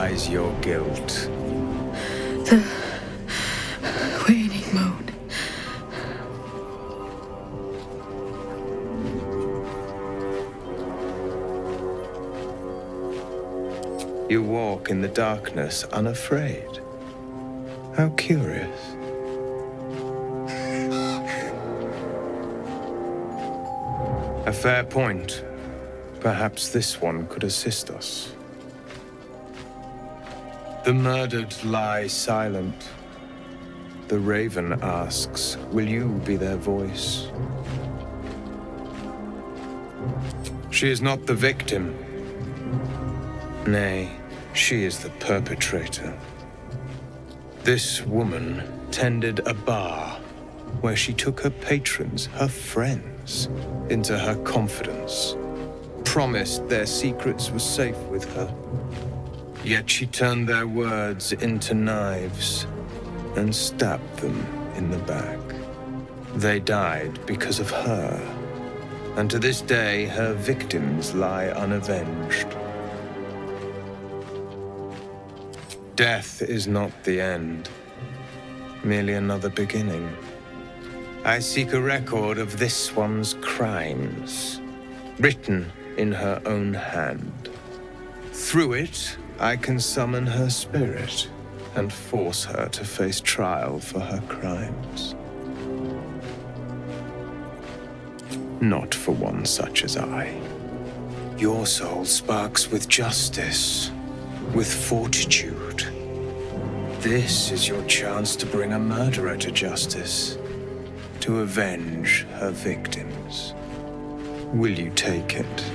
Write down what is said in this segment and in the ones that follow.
lies your guilt. The waning moon. You walk in the darkness unafraid. How curious. A fair point. Perhaps this one could assist us. The murdered lie silent. The raven asks, will you be their voice? She is not the victim. Nay, she is the perpetrator. This woman tended a bar where she took her patrons, her friends, into her confidence, promised their secrets were safe with her. Yet she turned their words into knives and stabbed them in the back. They died because of her, and to this day her victims lie unavenged. Death is not the end, merely another beginning. I seek a record of this one's crimes, written in her own hand. Through it, I can summon her spirit and force her to face trial for her crimes. Not for one such as I. Your soul sparks with justice, with fortitude. This is your chance to bring a murderer to justice, to avenge her victims. Will you take it?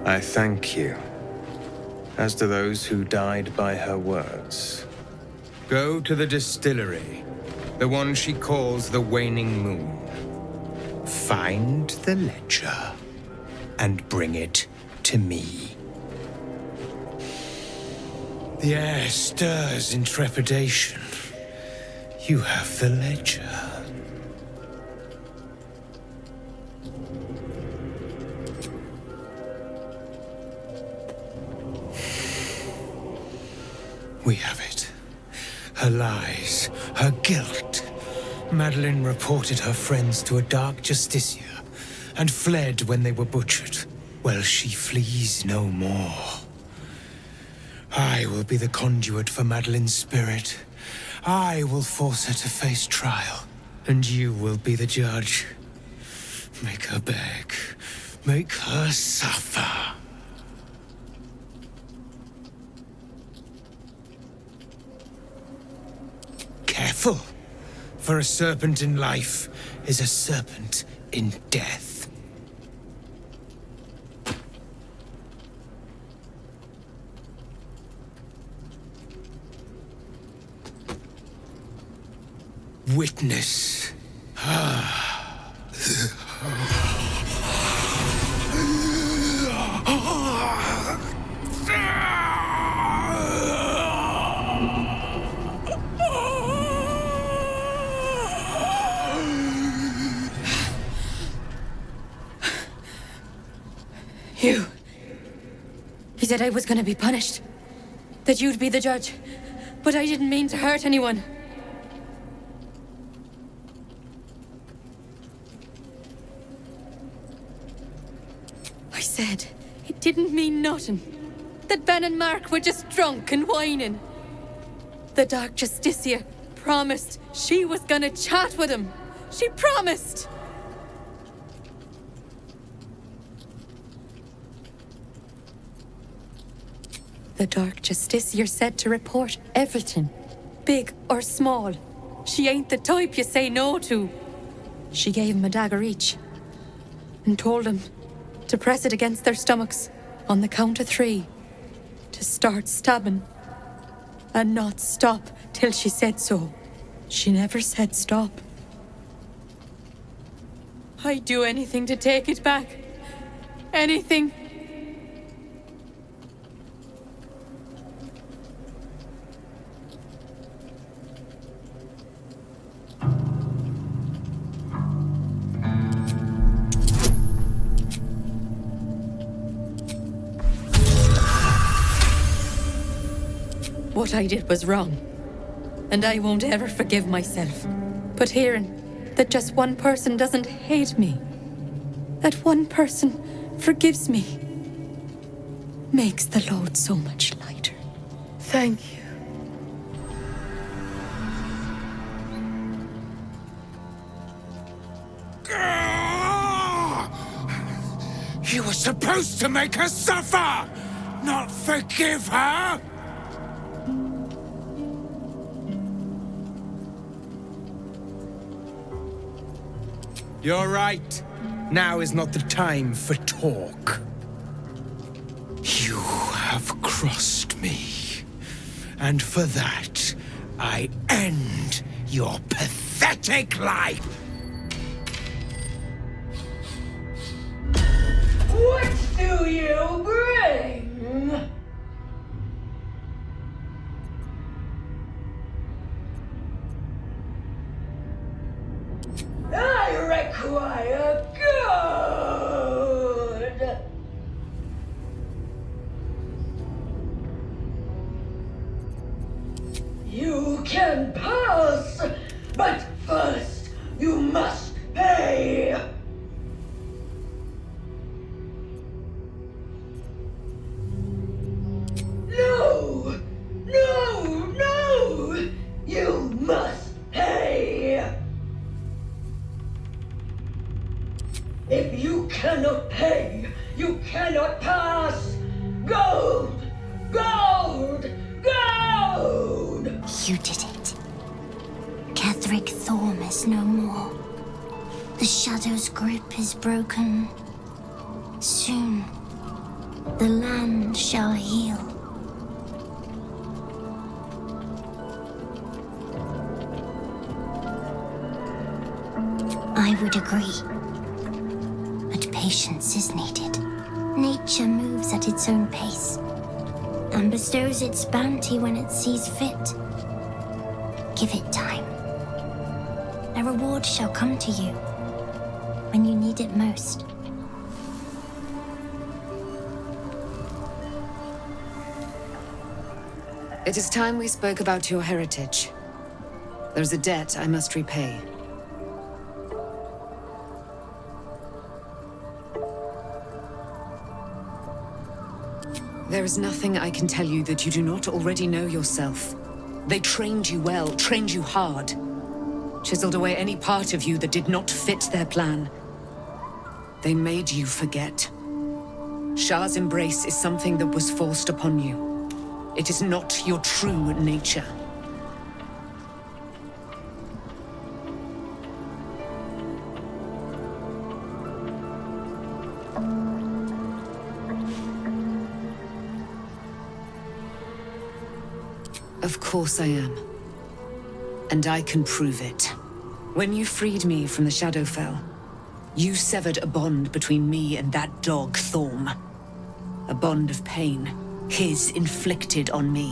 I thank you, as do those who died by her words. Go to the distillery, the one she calls the Waning Moon. Find the ledger and bring it to me. The air stirs in trepidation. You have the ledger. We have it. Her lies, her guilt. Madeline reported her friends to a dark justiciar and fled when they were butchered. Well, she flees no more. I will be the conduit for Madeline's spirit. I will force her to face trial, and you will be the judge. Make her beg. Make her suffer. Careful, for a serpent in life is a serpent in death. Witness. You. He said I was going to be punished. That you'd be the judge. But I didn't mean to hurt anyone. I said it didn't mean nothing. That Ben and Mark were just drunk and whining. The Dark Justiciar promised she was gonna chat with him. She promised! The Dark Justiciar said to report everything, big or small. She ain't the type you say no to. She gave him a dagger each and told him to press it against their stomachs on the count of 3, to start stabbing and not stop till she said so. She never said stop. I'd do anything to take it back. Anything. What I did was wrong, and I won't ever forgive myself. But hearing that just one person doesn't hate me, that one person forgives me, makes the load so much lighter. Thank you. You were supposed to make her suffer, not forgive her! You're right. Now is not the time for talk. You have crossed me, and for that, I end your pathetic life! What do you bring? I require good. You can pass, but first you must pay. No! No! No! You must pay! If you cannot pay, you cannot pass! Gold! Gold! Gold! You did it. Catherick Thorm is no more. The Shadow's grip is broken. Soon, the land shall heal. I would agree. But patience is needed. Nature moves at its own pace and bestows its bounty when it sees fit. Give it time. A reward shall come to you when you need it most. It is time we spoke about your heritage. There's a debt I must repay. There is nothing I can tell you that you do not already know yourself. They trained you well, trained you hard. Chiseled away any part of you that did not fit their plan. They made you forget. Shah's embrace is something that was forced upon you. It is not your true nature. Of course I am. And I can prove it. When you freed me from the Shadowfell, you severed a bond between me and that dog, Thorm. A bond of pain, his inflicted on me.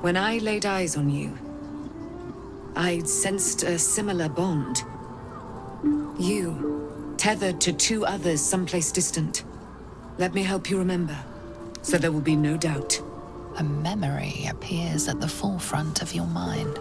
When I laid eyes on you, I sensed a similar bond. You, tethered to two others someplace distant. Let me help you remember, so there will be no doubt. A memory appears at the forefront of your mind.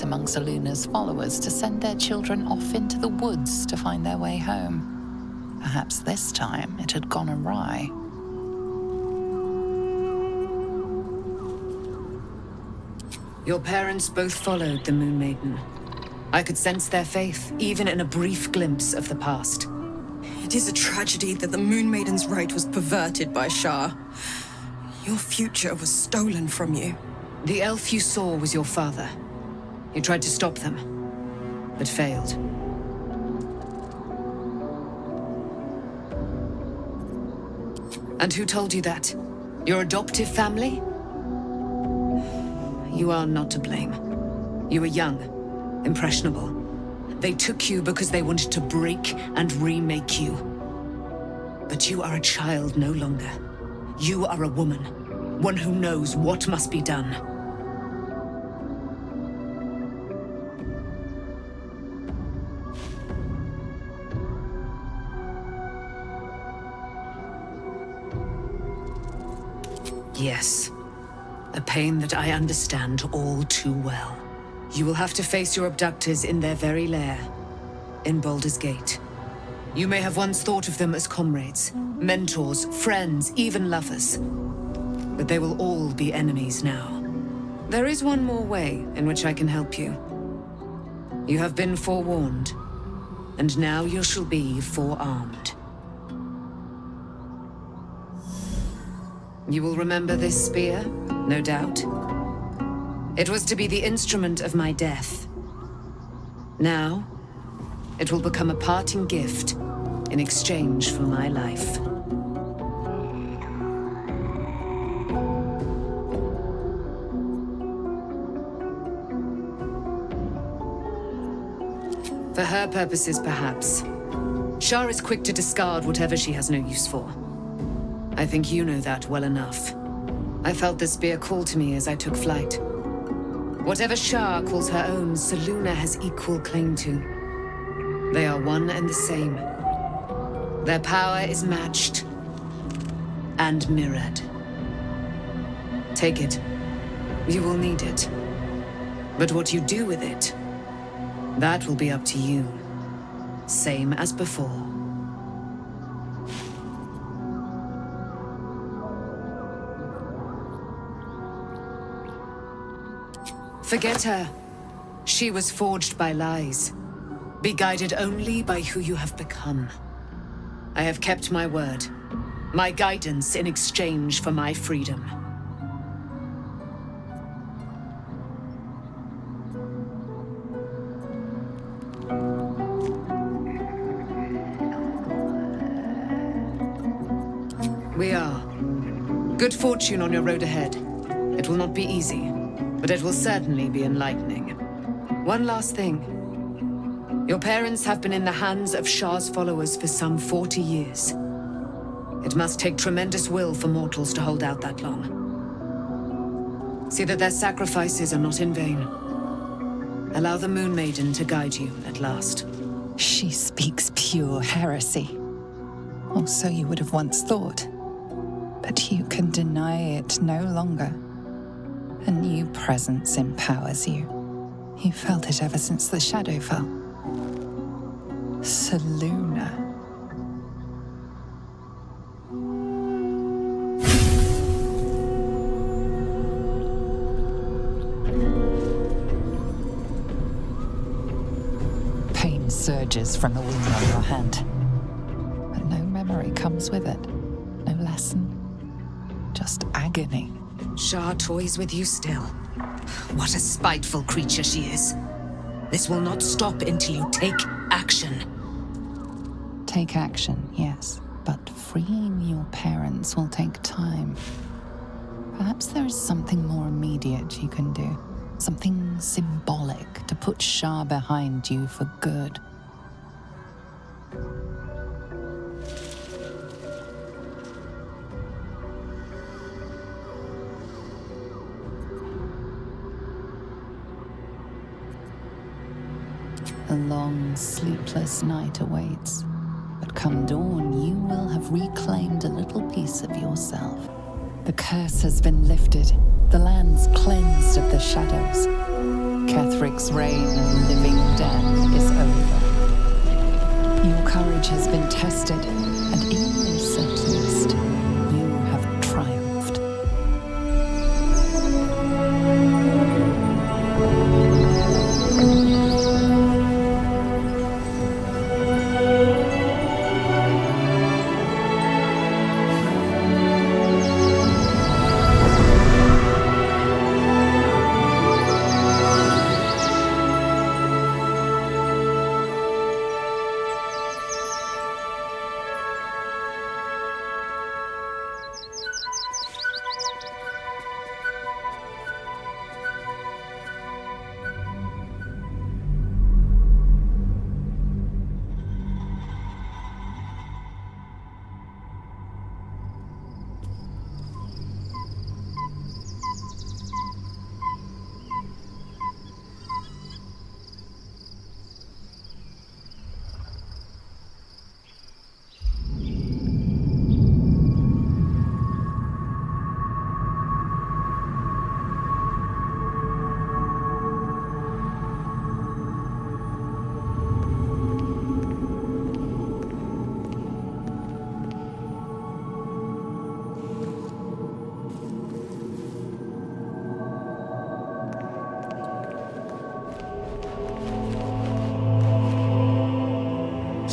Among Luna's followers to send their children off into the woods to find their way home. Perhaps this time it had gone awry. Your parents both followed the Moon Maiden. I could sense their faith, even in a brief glimpse of the past. It is a tragedy that the Moon Maiden's right was perverted by Shah. Your future was stolen from you. The elf you saw was your father. You tried to stop them, but failed. And who told you that? Your adoptive family? You are not to blame. You were young, impressionable. They took you because they wanted to break and remake you. But you are a child no longer. You are a woman, one who knows what must be done. Yes, a pain that I understand all too well. You will have to face your abductors in their very lair, in Baldur's Gate. You may have once thought of them as comrades, mentors, friends, even lovers. But they will all be enemies now. There is one more way in which I can help you. You have been forewarned, and now you shall be forearmed. You will remember this spear, no doubt. It was to be the instrument of my death. Now, it will become a parting gift in exchange for my life. For her purposes, perhaps. Shah is quick to discard whatever she has no use for. I think you know that well enough. I felt the spear call to me as I took flight. Whatever Shah calls her own, Selûne has equal claim to. They are one and the same. Their power is matched and mirrored. Take it. You will need it. But what you do with it, that will be up to you. Same as before. Forget her. She was forged by lies. Be guided only by who you have become. I have kept my word. My guidance in exchange for my freedom. We are. Good fortune on your road ahead. It will not be easy, but it will certainly be enlightening. One last thing. Your parents have been in the hands of Shah's followers for some 40 years. It must take tremendous will for mortals to hold out that long. See that their sacrifices are not in vain. Allow the Moon Maiden to guide you at last. She speaks pure heresy. Or so you would have once thought. But you can deny it no longer. A new presence empowers you. You felt it ever since the shadow fell. Selûne. Pain surges from the wound on your hand. But no memory comes with it. No lesson. Just agony. Shah toys with you still. What a spiteful creature she is. This will not stop until you take action. Take action, yes, but freeing your parents will take time. Perhaps there is something more immediate you can do. Something symbolic to put Shah behind you for good. A long, sleepless night awaits. But come dawn, you will have reclaimed a little piece of yourself. The curse has been lifted. The land's cleansed of the shadows. Kethric's reign of living death is over. Your courage has been tested, and in this at least, you have triumphed.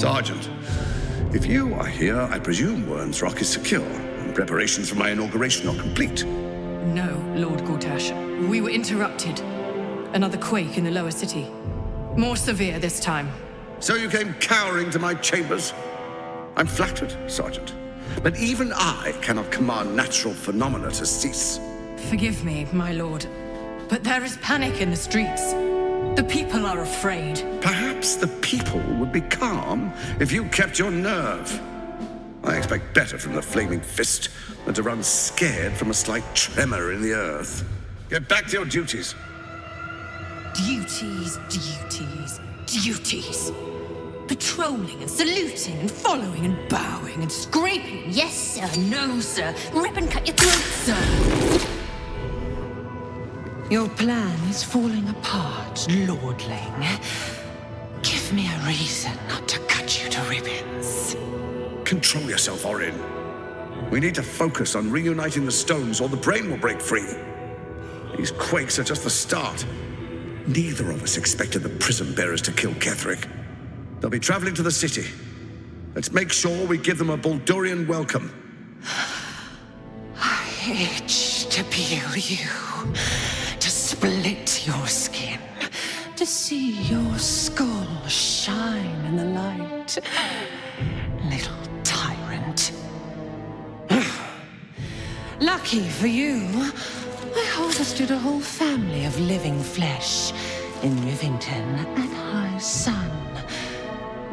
Sergeant, if you are here, I presume Wern's Rock is secure, and preparations for my inauguration are complete. No, Lord Gortash. We were interrupted. Another quake in the lower city. More severe this time. So you came cowering to my chambers? I'm flattered, Sergeant. But even I cannot command natural phenomena to cease. Forgive me, my lord, but there is panic in the streets. The people are afraid. Perhaps the people would be calm if you kept your nerve. I expect better from the Flaming Fist than to run scared from a slight tremor in the earth. Get back to your duties. Duties, duties, duties. Patrolling and saluting and following and bowing and scraping. Yes, sir. No, sir. Rip and cut your throat, sir. Your plan is falling apart, lordling. Give me a reason not to cut you to ribbons. Control yourself, Orin. We need to focus on reuniting the stones or the brain will break free. These quakes are just the start. Neither of us expected the prison bearers to kill Ketheric. They'll be traveling to the city. Let's make sure we give them a Baldurian welcome. I itch to peel you, to split your skin, to see your skull shine in the light. Little tyrant. Lucky for you, I harvested a whole family of living flesh in Rivington and High Sun.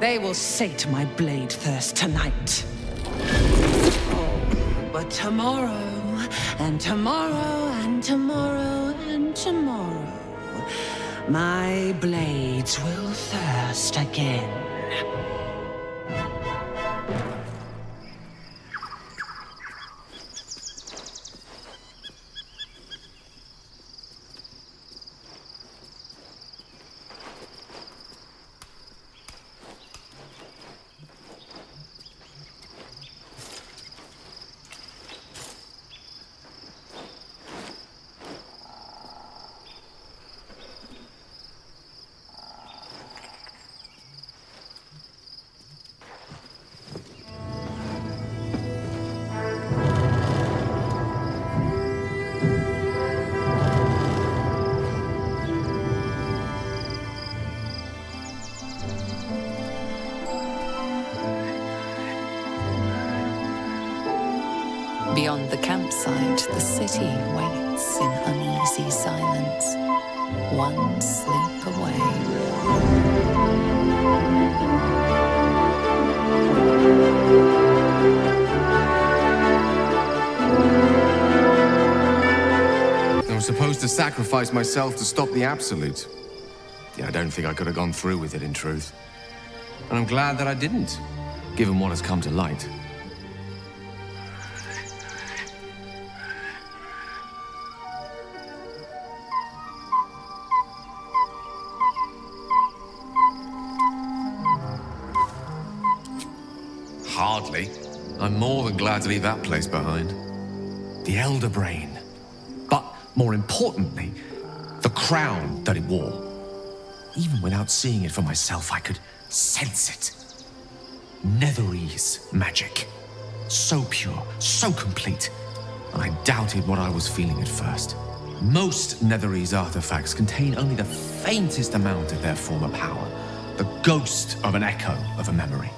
They will sate my blade thirst tonight. But tomorrow, and tomorrow, and tomorrow, and tomorrow, my blades will thirst again. Beyond the campsite, the city waits in uneasy silence, one sleep away. I was supposed to sacrifice myself to stop the Absolute. Yeah, I don't think I could have gone through with it, in truth. And I'm glad that I didn't, given what has come to light. Hardly. I'm more than glad to leave that place behind. The Elder Brain. But more importantly, the crown that it wore. Even without seeing it for myself, I could sense it. Netherese magic. So pure, so complete. And I doubted what I was feeling at first. Most Netherese artifacts contain only the faintest amount of their former power. The ghost of an echo of a memory.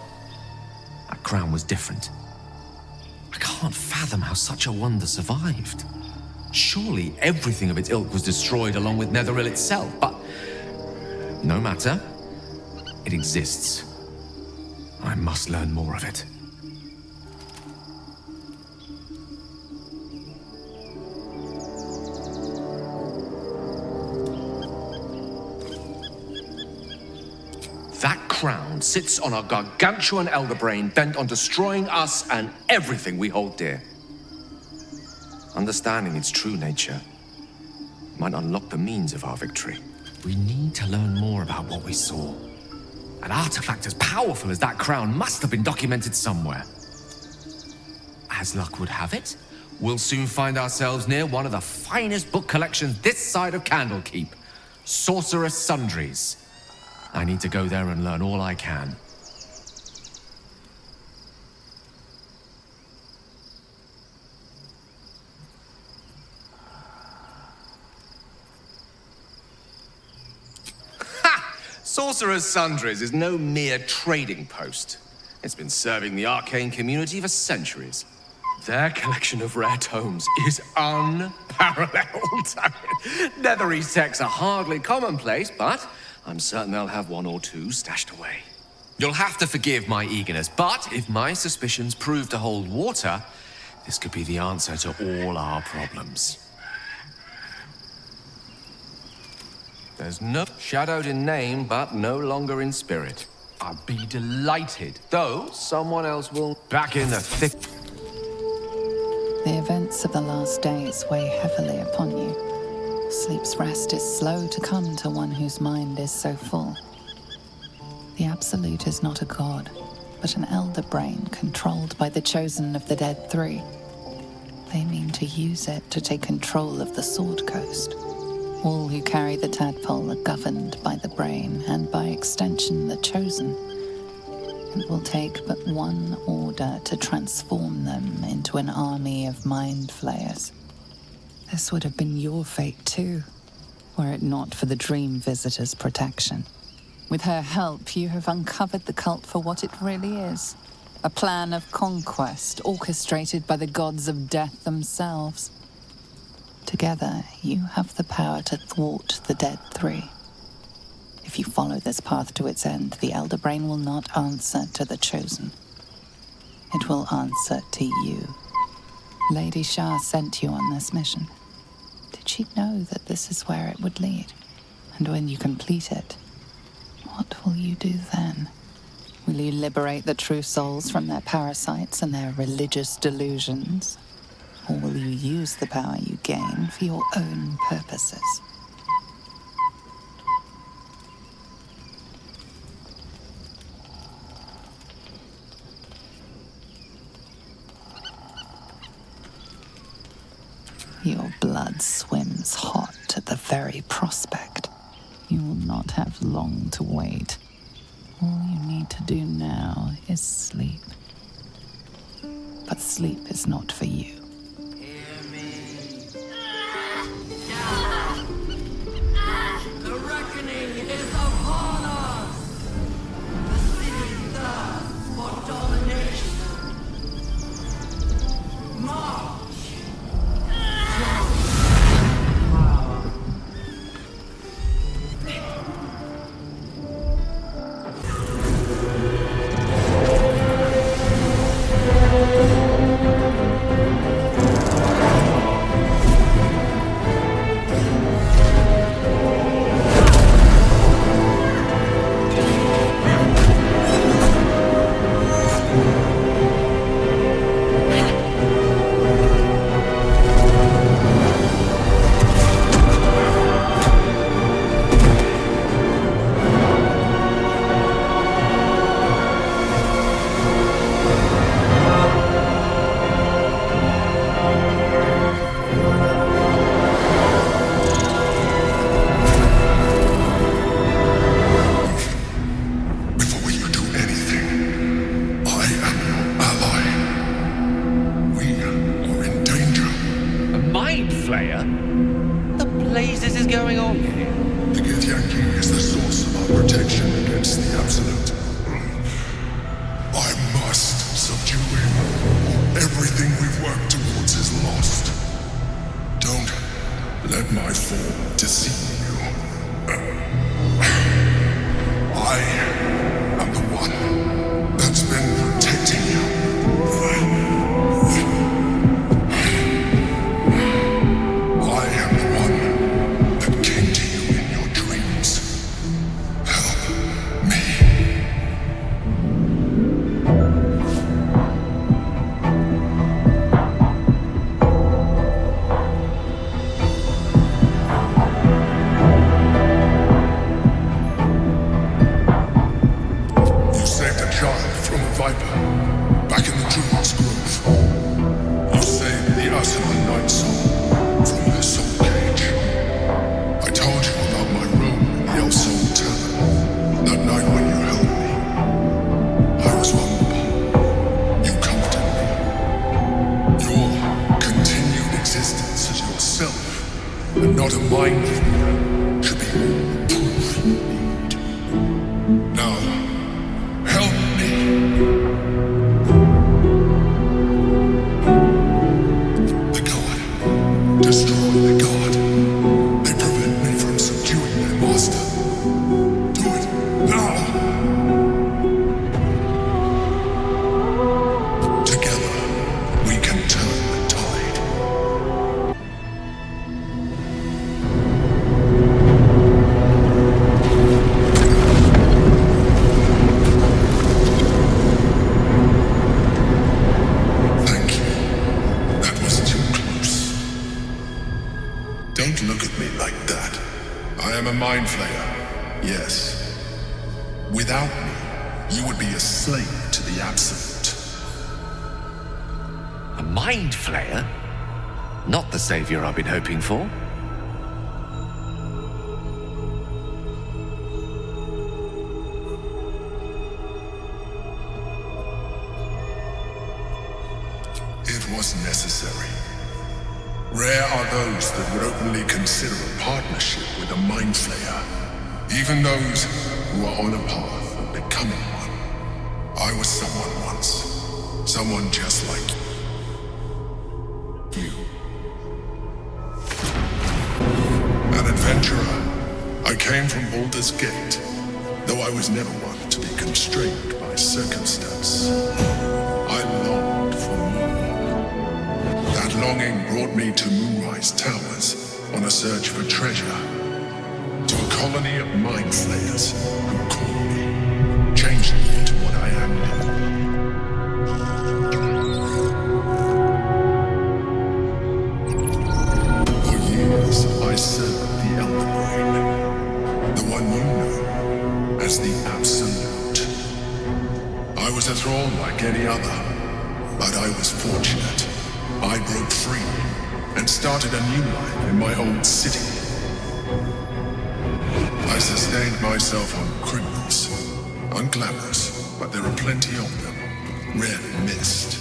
That crown was different. I can't fathom how such a wonder survived. Surely everything of its ilk was destroyed along with Netheril itself, but no matter. It exists. I must learn more of it. That crown sits on a gargantuan elder brain bent on destroying us and everything we hold dear. Understanding its true nature might unlock the means of our victory. We need to learn more about what we saw. An artifact as powerful as that crown must have been documented somewhere. As luck would have it, we'll soon find ourselves near one of the finest book collections this side of Candlekeep, Sorcerous Sundries. I need to go there and learn all I can. Sorcerer's Sundries is no mere trading post. It's been serving the arcane community for centuries. Their collection of rare tomes is unparalleled. Netherese texts are hardly commonplace, but I'm certain they'll have one or two stashed away. You'll have to forgive my eagerness, but if my suspicions prove to hold water, this could be the answer to all our problems. There's no shadowed in name, but no longer in spirit. I'd be delighted, though someone else will back in the thick. The events of the last days weigh heavily upon you. Sleep's rest is slow to come to one whose mind is so full. The Absolute is not a god, but an elder brain controlled by the chosen of the Dead Three. They mean to use it to take control of the Sword Coast. All who carry the tadpole are governed by the brain, and by extension the chosen. It will take but one order to transform them into an army of mind flayers. This would have been your fate too, were it not for the Dream Visitor's protection. With her help, you have uncovered the cult for what it really is. A plan of conquest orchestrated by the gods of death themselves. Together, you have the power to thwart the Dead Three. If you follow this path to its end, the Elder Brain will not answer to the Chosen. It will answer to you. Lady Shah sent you on this mission. Did she know that this is where it would lead? And when you complete it, what will you do then? Will you liberate the true souls from their parasites and their religious delusions? Or will you use the power you gain for your own purposes? Your blood swims hot at the very prospect. You will not have long to wait. All you need to do now is sleep. But sleep is not for you. The reckoning is upon us! The city thirsts for domination. March! and not a mind reader should be all the proof you need. treat me like that. I am a mind flayer, yes. Without me, you would be a slave to the Absolute. A mind flayer? Not the savior I've been hoping for. It was necessary. Rare are those that would openly consider a partnership with a mind flayer. Even those who are on a path of becoming one. I was someone once. Someone just like you. An adventurer. I came from Baldur's Gate, though I was never one to be constrained by circumstance. I longed for more. That longing brought me to Moonrise Towers on a search for treasure. To a colony of mind flayers who called me, changed me into what I am now. For years, I served the Elder Brain, the one you know as the Absolute. I was a thrall like any other, but I was fortunate. I broke free and started a new life in my old city. I sustained myself on criminals, unglamorous, but there are plenty of them, rarely missed,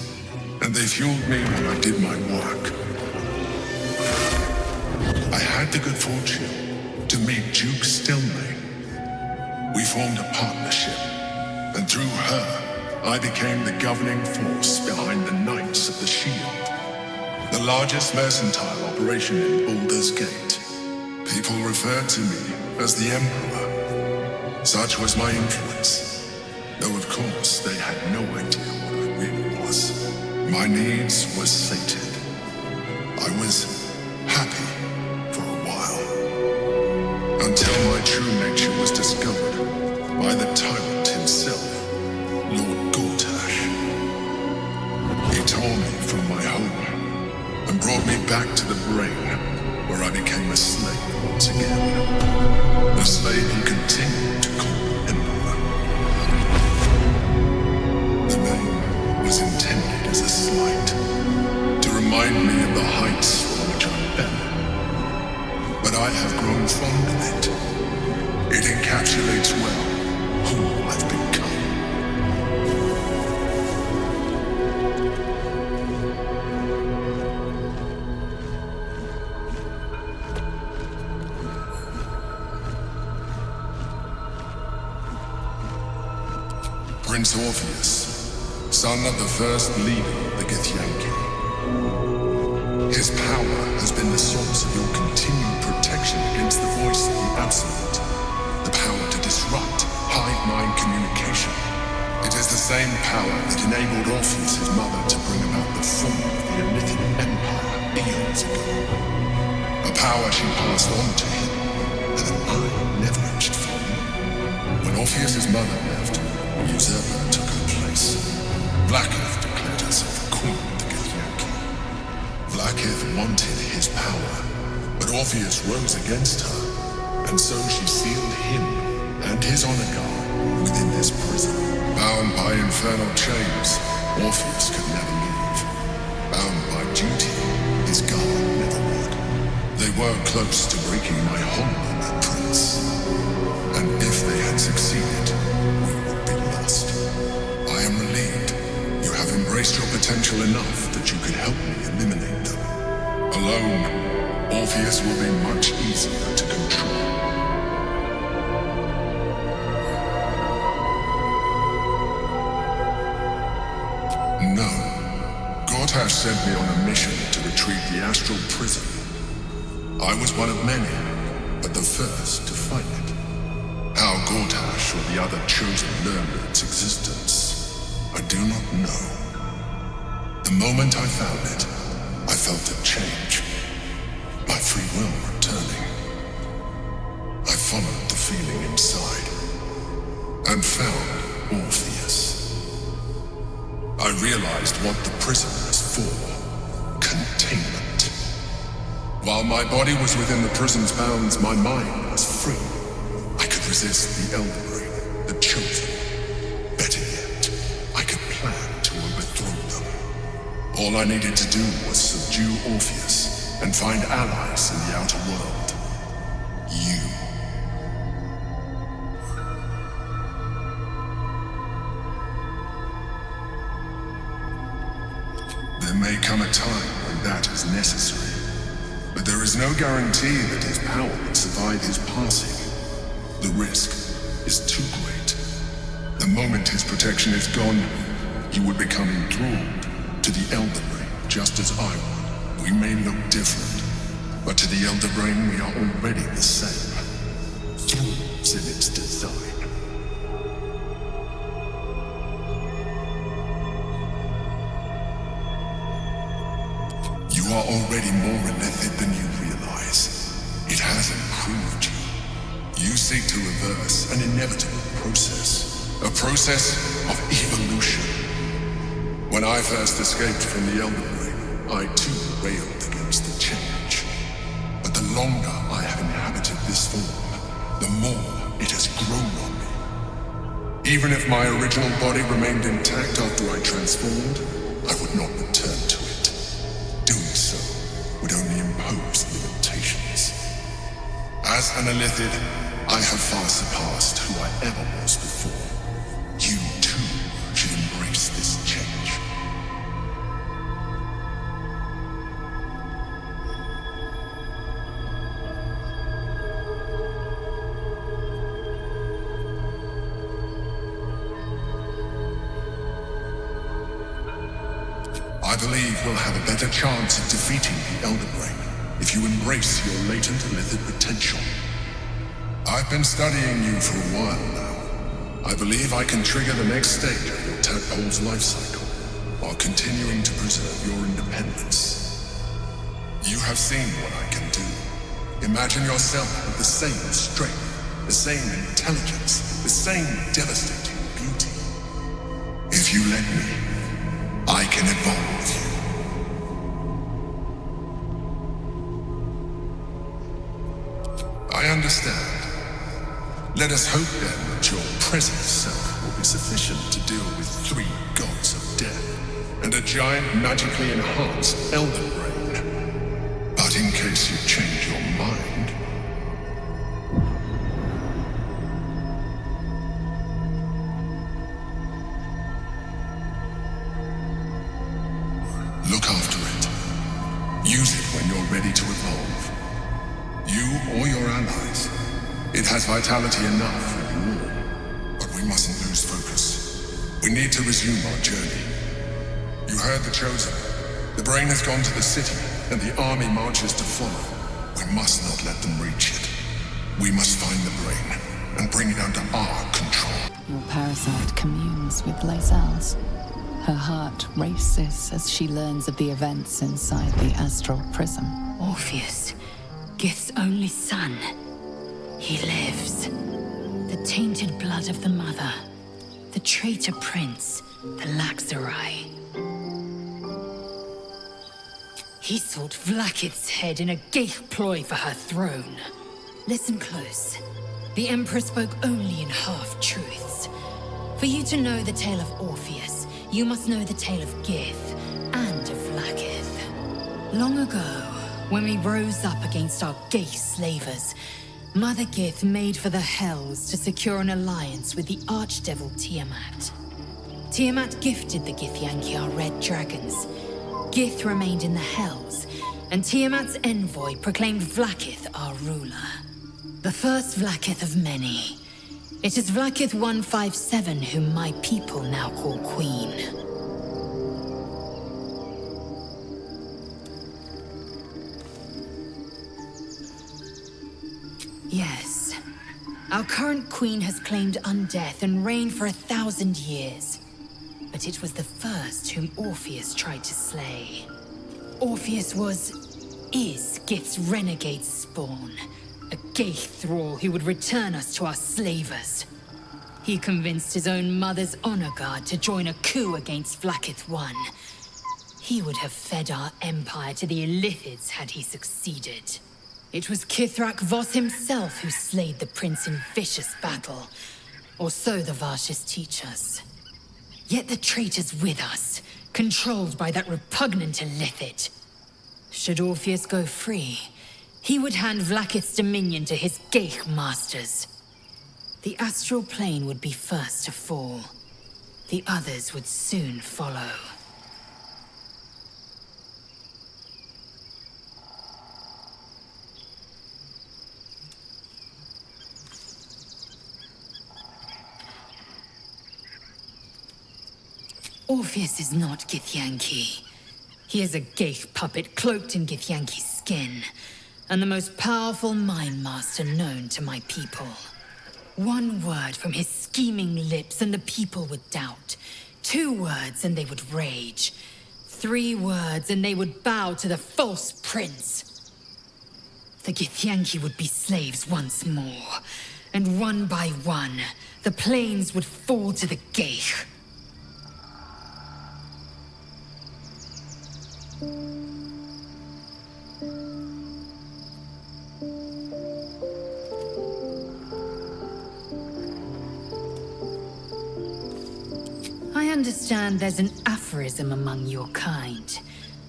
and they fueled me when I did my work. I had the good fortune to meet Duke Stilney. We formed a partnership, and through her, I became the governing force behind the Knights of the Shield. The largest mercantile operation in Baldur's Gate. People referred to me as the Emperor. Such was my influence. Though of course they had no idea what I really was. My needs were sated. I was happy for a while. Until my true nature was discovered by the tyrant himself, Lord Gortash. He tore me from my home and brought me back to the Brain, where I became a slave once again. A slave he continued to call Emperor. The name was intended as a slight, to remind me of the heights from which I fell. But I have grown fond of it. It encapsulates well who I've become. Prince Orpheus, son of the first leader of the Githyanki. His power has been the source of your continued protection against the voice of the Absolute. The power to disrupt hive mind communication. It is the same power that enabled Orpheus' mother to bring about the fall of the Elythian Empire eons ago. A power she passed on to him, and that I never reached for. When Orpheus' mother left, Usurper took her place. Blackith declared herself queen of the Githyanki. Blackith wanted his power, but Orpheus rose against her, and so she sealed him and his honor guard within this prison. Bound by infernal chains, Orpheus could never leave. Bound by duty, his guard never would. They were close to breaking my honor, Prince. And if they had succeeded, I am relieved you have embraced your potential enough that you could help me eliminate them. Alone, Orpheus will be much easier to control. No. Gortash sent me on a mission to retrieve the astral prison. I was one of many, but the first to find it. How Gortash or the other chosen learned of its existence, I do not know. The moment I found it, I felt a change. My free will returning. I followed the feeling inside and found Orpheus. I realized what the prison was for. Containment. While my body was within the prison's bounds, my mind was free. I could resist the Elder Brain, the Chosen. Better yet, I could plan to overthrow them. All I needed to do was subdue Orpheus and find allies in the outer world. You. There may come a time when that is necessary. But there is no guarantee that his power would survive his passing. The risk is too great. The moment his protection is gone, he would become enthralled to the Elder Brain, just as I would. We may look different, but to the Elder Brain we are already the same. Flaws in its design. You are already more illithid than you realize. It has improved you. You seek to reverse an inevitable process. A process of evolution. When I first escaped from the Elder Brain, I too railed against the change. But the longer I have inhabited this form, the more it has grown on me. Even if my original body remained intact after I transformed, I would not return to it. Doing so would only impose limitations. As an illithid, I have far surpassed who I ever was before. You too should embrace this change. I believe we'll have a better chance of defeating the Elder Brain if you embrace your latent illithid potential. I've been studying you for a while now. I believe I can trigger the next stage of your tadpole's life cycle while continuing to preserve your independence. You have seen what I can do. Imagine yourself with the same strength, the same intelligence, the same devastating beauty. If you let me, I can evolve you. I understand. Let us hope then that your present self will be sufficient to deal with 3 gods of death and a giant magically enhanced Elder Brain. But in case you change your mind... look after it. Use it when you're ready to evolve. You or your allies. It has vitality enough for you all. But we mustn't lose focus. We need to resume our journey. You heard the Chosen. The Brain has gone to the city, and the army marches to follow. We must not let them reach it. We must find the Brain and bring it under our control. Your parasite communes with Lae'zel's. Her heart races as she learns of the events inside the astral prism. Orpheus, Gith's only son. He lives. The tainted blood of the mother. The traitor prince. The Laxarai. He sought Vlakith's head in a Geich ploy for her throne. Listen close. The Emperor spoke only in half-truths. For you to know the tale of Orpheus, you must know the tale of Gith and of Vlakith. Long ago, when we rose up against our Geich slavers, Mother Gith made for the Hells to secure an alliance with the Archdevil Tiamat. Tiamat gifted the Githyanki our red dragons. Gith remained in the Hells, and Tiamat's envoy proclaimed Vlakith our ruler. The first Vlakith of many. It is Vlakith 157 whom my people now call Queen. Yes. Our current queen has claimed undeath and reigned for 1,000 years. But it was the first whom Orpheus tried to slay. Orpheus is Gith's renegade spawn. A Geich thrall who would return us to our slavers. He convinced his own mother's honor guard to join a coup against Vlakith I. He would have fed our empire to the Illithids had he succeeded. It was Kithrak Voss himself who slayed the prince in vicious battle, or so the Varshas teach us. Yet the traitor's with us, controlled by that repugnant Illithid. Should Orpheus go free, he would hand Vlaakith's dominion to his Geich masters. The astral plane would be first to fall. The others would soon follow. Orpheus is not Githyanki. He is a Geich puppet cloaked in Githyanki's skin, and the most powerful mind master known to my people. One word from his scheming lips and the people would doubt. 2 words and they would rage. 3 words and they would bow to the false prince. The Githyanki would be slaves once more, and one by one, the plains would fall to the Geich. I understand there's an aphorism among your kind.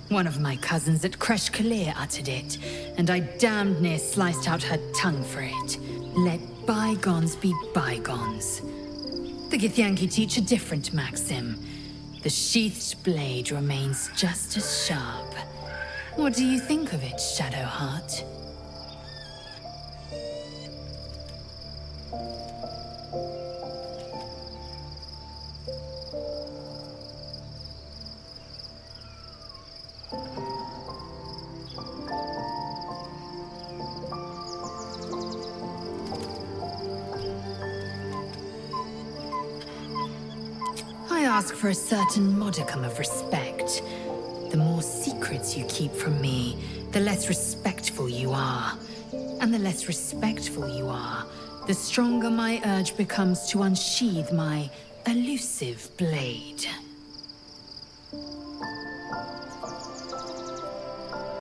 One of my cousins at Kresh Kalir uttered it, and I damned near sliced out her tongue for it. Let bygones be bygones. The Githyanki teach a different maxim. The sheathed blade remains just as sharp. What do you think of it, Shadowheart? I ask for a certain modicum of respect. The more secrets you keep from me, the less respectful you are. And the less respectful you are, the stronger my urge becomes to unsheathe my elusive blade.